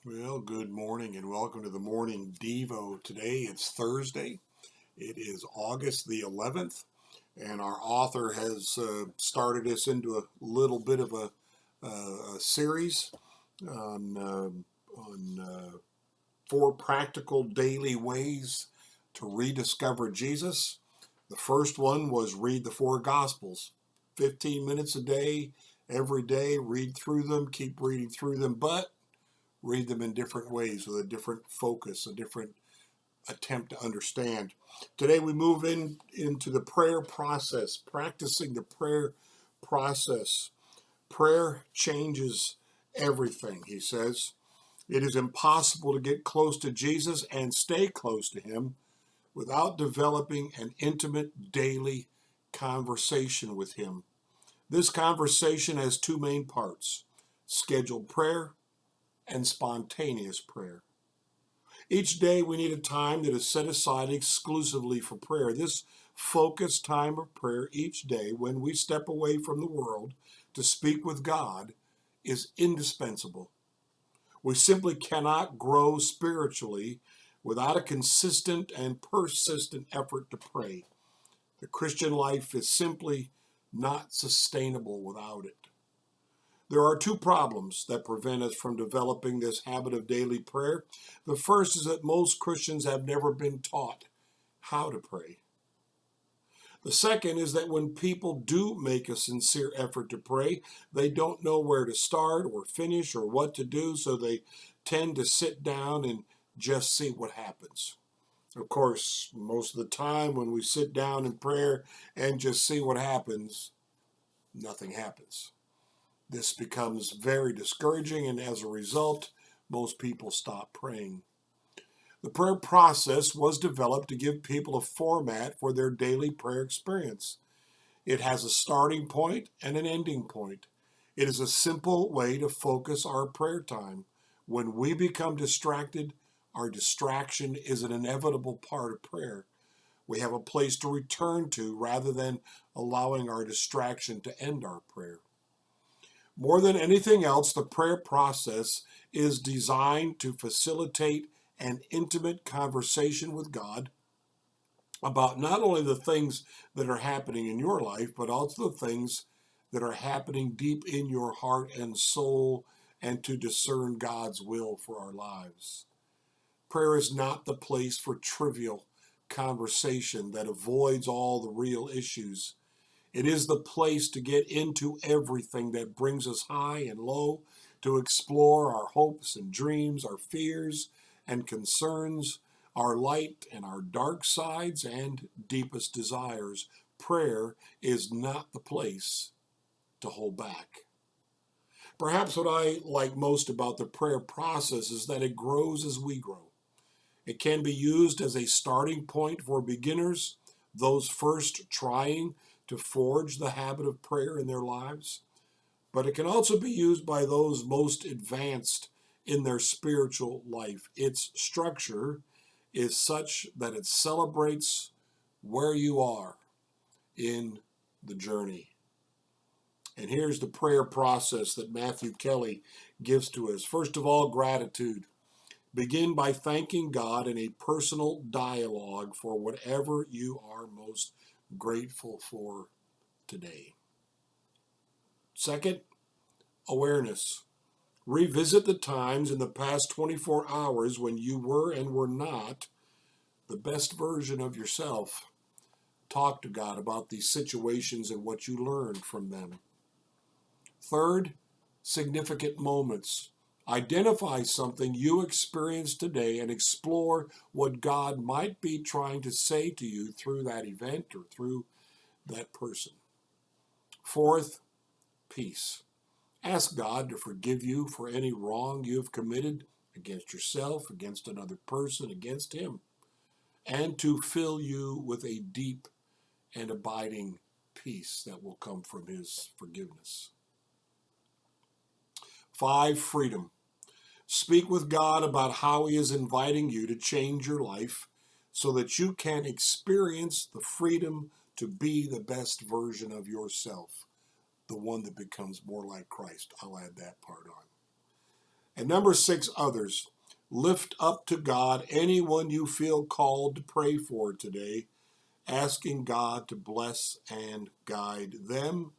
Well, good morning and welcome to the morning Devo. Today it's Thursday. It is August the 11th, and our author has started us into a little bit of a series on 4 practical daily ways to rediscover Jesus. The first one was read the 4 Gospels. 15 minutes a day, every day, read through them, keep reading through them, but read them in different ways with a different focus, a different attempt to understand. Today we move into the prayer process, practicing the prayer process. Prayer changes everything, he says. It is impossible to get close to Jesus and stay close to him without developing an intimate daily conversation with him. This conversation has 2 main parts: scheduled prayer and spontaneous prayer. Each day we need a time that is set aside exclusively for prayer. This focused time of prayer each day, when we step away from the world to speak with God, is indispensable. We simply cannot grow spiritually without a consistent and persistent effort to pray. The Christian life is simply not sustainable without it. There are 2 problems that prevent us from developing this habit of daily prayer. The first is that most Christians have never been taught how to pray. The second is that when people do make a sincere effort to pray, they don't know where to start or finish or what to do, so they tend to sit down and just see what happens. Of course, most of the time when we sit down in prayer and just see what happens, nothing happens. This becomes very discouraging, and as a result, most people stop praying. The prayer process was developed to give people a format for their daily prayer experience. It has a starting point and an ending point. It is a simple way to focus our prayer time. When we become distracted, our distraction is an inevitable part of prayer. We have a place to return to rather than allowing our distraction to end our prayer. More than anything else, the prayer process is designed to facilitate an intimate conversation with God about not only the things that are happening in your life, but also the things that are happening deep in your heart and soul, and to discern God's will for our lives. Prayer is not the place for trivial conversation that avoids all the real issues. It is the place to get into everything that brings us high and low, to explore our hopes and dreams, our fears and concerns, our light and our dark sides and deepest desires. Prayer is not the place to hold back. Perhaps what I like most about the prayer process is that it grows as we grow. It can be used as a starting point for beginners, those first trying to forge the habit of prayer in their lives. But it can also be used by those most advanced in their spiritual life. Its structure is such that it celebrates where you are in the journey. And here's the prayer process that Matthew Kelly gives to us. First of all, gratitude. Begin by thanking God in a personal dialogue for whatever you are most grateful for today. Second, awareness. Revisit the times in the past 24 hours when you were and were not the best version of yourself. Talk to God about these situations and what you learned from them. Third, significant moments. Identify something you experienced today and explore what God might be trying to say to you through that event or through that person. Fourth, peace. Ask God to forgive you for any wrong you have committed against yourself, against another person, against Him, and to fill you with a deep and abiding peace that will come from His forgiveness. 5, freedom. Speak with God about how He is inviting you to change your life so that you can experience the freedom to be the best version of yourself, the one that becomes more like Christ. I'll add that part on. And number 6, others. Lift up to God anyone you feel called to pray for today, asking God to bless and guide them.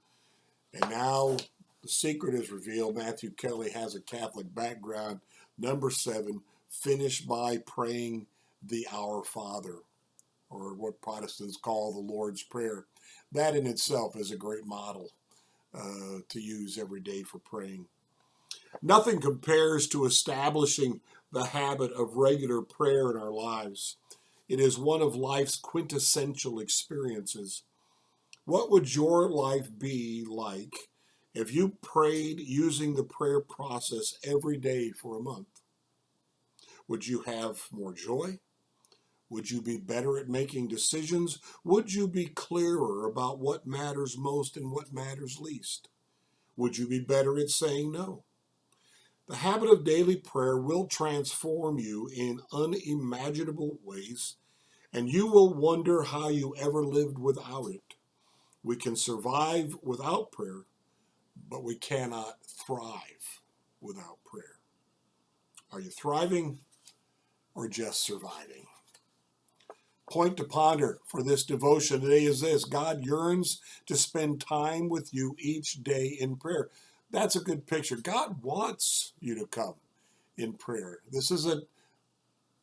And now the secret is revealed. Matthew Kelly has a Catholic background. Number 7, finish by praying the Our Father, or what Protestants call the Lord's Prayer. That in itself is a great model to use every day for praying. Nothing compares to establishing the habit of regular prayer in our lives. It is one of life's quintessential experiences. What would your life be like if you prayed using the prayer process every day for a month? Would you have more joy? Would you be better at making decisions? Would you be clearer about what matters most and what matters least? Would you be better at saying no? The habit of daily prayer will transform you in unimaginable ways, and you will wonder how you ever lived without it. We can survive without prayer, but we cannot thrive without prayer. Are you thriving or just surviving? Point to ponder for this devotion today is this: God yearns to spend time with you each day in prayer. That's a good picture. God wants you to come in prayer. This isn't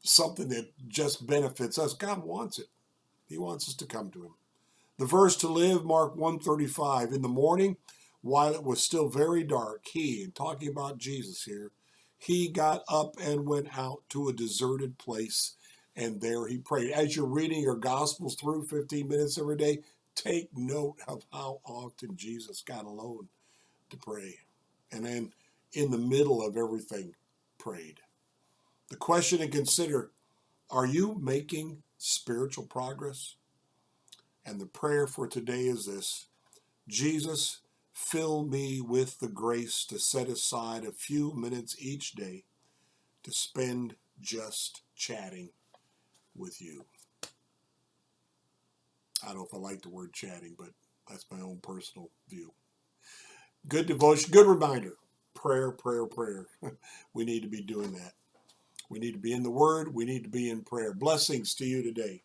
something that just benefits us. God wants it. He wants us to come to him. The verse to live, Mark 1:35, in the morning, while it was still very dark, he, and talking about Jesus here, he got up and went out to a deserted place, and there he prayed. As you're reading your Gospels through 15 minutes every day, take note of how often Jesus got alone to pray. And then in the middle of everything, prayed. The question to consider: are you making spiritual progress? And the prayer for today is this: Jesus, fill me with the grace to set aside a few minutes each day to spend just chatting with you. I don't know if I like the word chatting, but that's my own personal view. Good devotion, good reminder. Prayer, prayer, prayer. We need to be doing that. We need to be in the Word. We need to be in prayer. Blessings to you today.